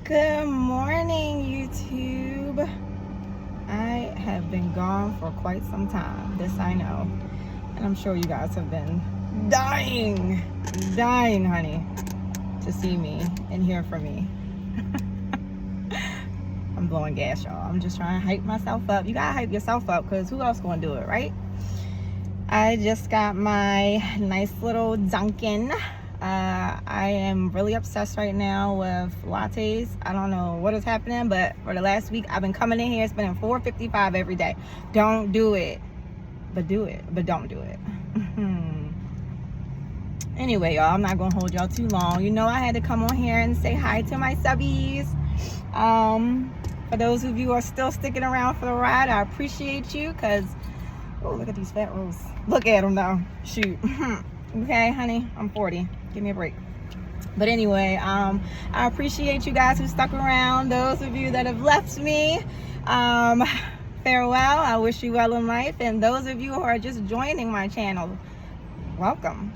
Good morning, YouTube. I have been gone for quite some time. This I know. And I'm sure you guys have been dying, honey, to see me and hear from me. I'm blowing gas, y'all. I'm just trying to hype myself up. You gotta hype yourself up because who else gonna do it, right? I just got my nice little Dunkin'. I am really obsessed right now with lattes. I don't know what is happening, but for the last week, I've been coming in here spending $4.55 every day. Don't do it, but do it, but don't do it. Anyway, y'all, I'm not gonna hold y'all too long. You know, I had to come on here and say hi to my subbies. For those of you who are still sticking around for the ride, I appreciate you because, oh, look at these fat rolls. Look at them though. Shoot. Okay, honey, I'm 40. Give me a break. But anyway, I appreciate you guys who stuck around. Those of you that have left me, farewell. I wish you well in life. And those of you who are just joining my channel, welcome.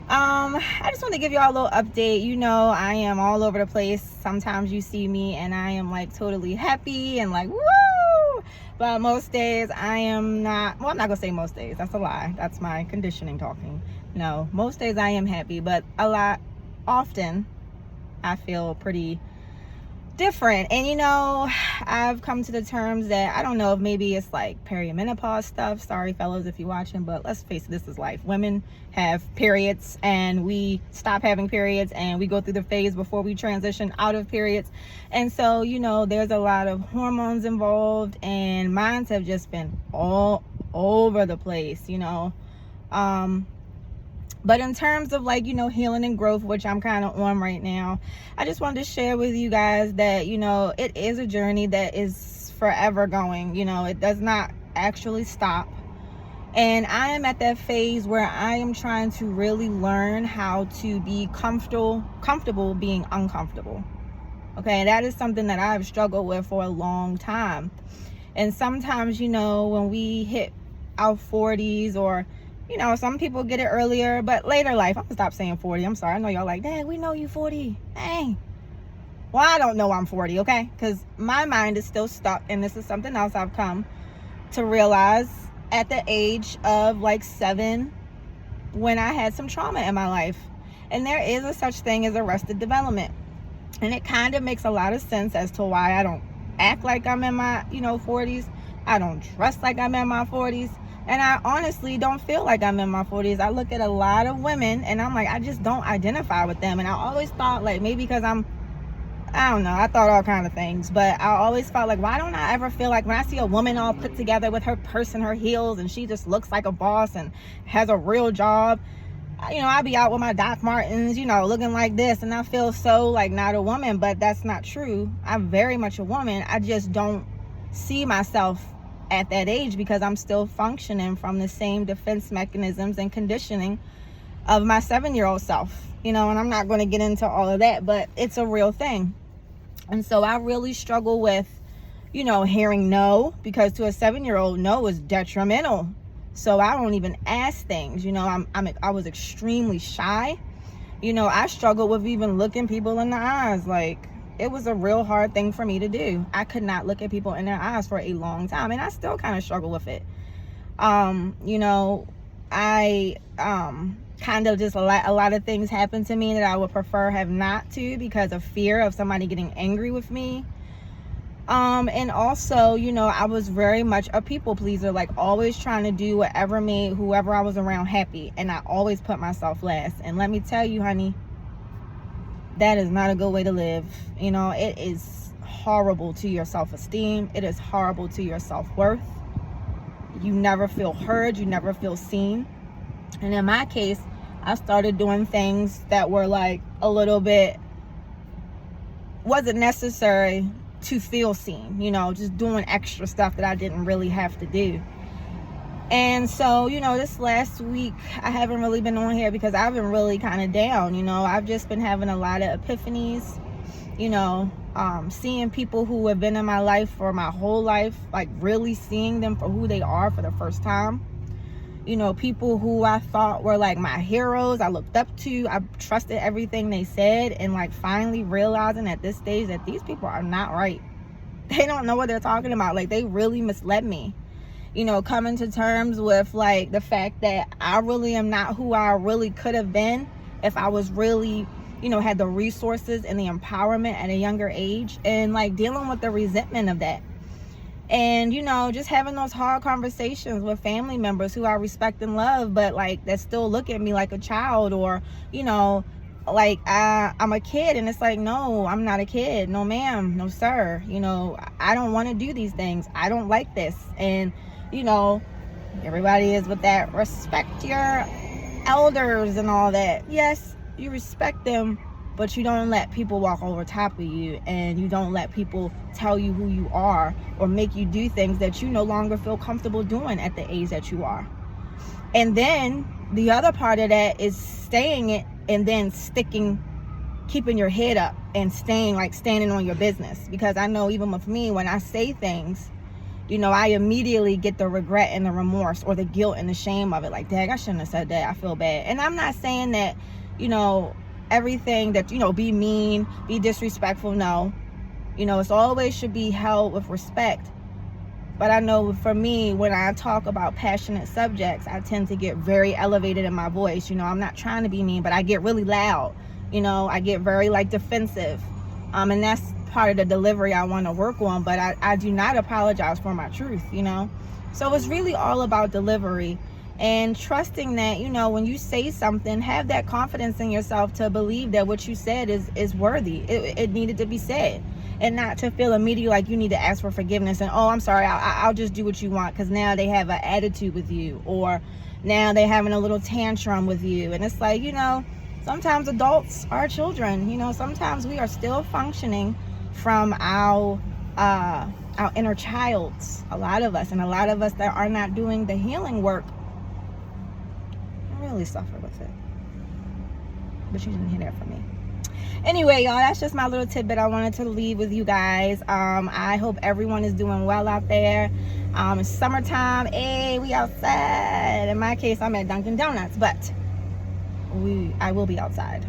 I just want to give y'all a little update. You know, I am all over the place. Sometimes you see me and I am like totally happy and like, woo! But most days I am not. Well, I'm not gonna say most days. That's a lie. That's my conditioning talking. No, most days I am happy, but often I feel pretty different. And you know, I've come to the terms that I don't know if maybe it's like perimenopause stuff. Sorry fellas if you're watching, but let's face it, this is life. Women have periods and we stop having periods and we go through the phase before we transition out of periods. And so, you know, there's a lot of hormones involved and mine have just been all over the place, you know. But in terms of like, you know, healing and growth, which I'm kind of on right now, I just wanted to share with you guys that, you know, it is a journey that is forever going. You know, it does not actually stop. And I am at that phase where I am trying to really learn how to be comfortable being uncomfortable. Okay, that is something that I've struggled with for a long time. And sometimes, you know, when we hit our 40s or, you know, some people get it earlier, but later life. I'm gonna stop saying 40. I'm sorry. I know y'all like, dang, we know you 40. Dang. Well, I don't know I'm 40, okay? Because my mind is still stuck, and this is something else I've come to realize at the age of like 7 when I had some trauma in my life. And there is a such thing as arrested development. And it kind of makes a lot of sense as to why I don't act like I'm in my, you know, 40s. I don't dress like I'm in my 40s. And I honestly don't feel like I'm in my 40s. I look at a lot of women and I'm like, I just don't identify with them. And I always thought like maybe because I don't know, I thought all kind of things. But I always felt like, why don't I ever feel like when I see a woman all put together with her purse and her heels and she just looks like a boss and has a real job, you know, I be out with my Doc Martens, you know, looking like this. And I feel so like not a woman, but that's not true. I'm very much a woman. I just don't see myself at that age because I'm still functioning from the same defense mechanisms and conditioning of my 7-year-old self, you know. And I'm not going to get into all of that, but it's a real thing. And so I really struggle with, you know, hearing no, because to a 7-year-old, no is detrimental. So I don't even ask things, you know. I was extremely shy, you know. I struggled with even looking people in the eyes. Like, it was a real hard thing for me to do. I could not look at people in their eyes for a long time, and I still kind of struggle with it. You know, I kind of just a lot of things happen to me that I would prefer have not to because of fear of somebody getting angry with me. And also, you know, I was very much a people pleaser, like always trying to do whatever made whoever I was around happy, and I always put myself last. And let me tell you, honey, that is not a good way to live. You know, it is horrible to your self-esteem. It is horrible to your self-worth. You never feel heard. You never feel seen. And in my case, I started doing things that were like a little bit, wasn't necessary to feel seen, you know, just doing extra stuff that I didn't really have to do. And so, you know, this last week, I haven't really been on here because I've been really kind of down, you know. I've just been having a lot of epiphanies, you know, seeing people who have been in my life for my whole life, like really seeing them for who they are for the first time. You know, people who I thought were like my heroes, I looked up to, I trusted everything they said, and like finally realizing at this stage that these people are not right. They don't know what they're talking about. Like, they really misled me. You know, coming to terms with like the fact that I really am not who I really could have been if I was really, you know, had the resources and the empowerment at a younger age, and like dealing with the resentment of that. And, you know, just having those hard conversations with family members who I respect and love, but like that still look at me like a child, or, you know, like I'm a kid. And it's like, no, I'm not a kid. No, ma'am. No, sir. You know, I don't want to do these things. I don't like this. And, you know, everybody is with that respect your elders and all that. Yes, you respect them, but you don't let people walk over top of you, and you don't let people tell you who you are or make you do things that you no longer feel comfortable doing at the age that you are. And then the other part of that is staying it, and then keeping your head up and standing on your business. Because I know even with me, when I say things, you know, I immediately get the regret and the remorse or the guilt and the shame of it. Like, dang, I shouldn't have said that. I feel bad. And I'm not saying that, you know, everything that, you know, be mean, be disrespectful. No, you know, it's always should be held with respect. But I know for me, when I talk about passionate subjects, I tend to get very elevated in my voice. You know, I'm not trying to be mean, but I get really loud. You know, I get very like defensive. And that's part of the delivery I want to work on. But I do not apologize for my truth, you know. So it's really all about delivery. And trusting that, you know, when you say something, have that confidence in yourself to believe that what you said is worthy. It needed to be said, and not to feel immediately like you need to ask for forgiveness and, oh, I'm sorry, I'll just do what you want, because now they have an attitude with you, or now they're having a little tantrum with you. And it's like, you know, sometimes adults are children. You know, sometimes we are still functioning from our inner childs, a lot of us. And a lot of us that are not doing the healing work really suffer with it. But you didn't hear that from me. Anyway, y'all, that's just my little tidbit I wanted to leave with you guys. I hope everyone is doing well out there. It's summertime. Hey, we outside. In my case, I'm at Dunkin' Donuts, but I will be outside.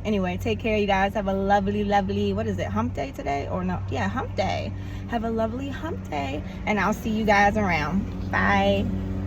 Anyway, take care, you guys. Have a lovely, what is it, hump day today? Or no, yeah, hump day. Have a lovely hump day, and I'll see you guys around. Bye.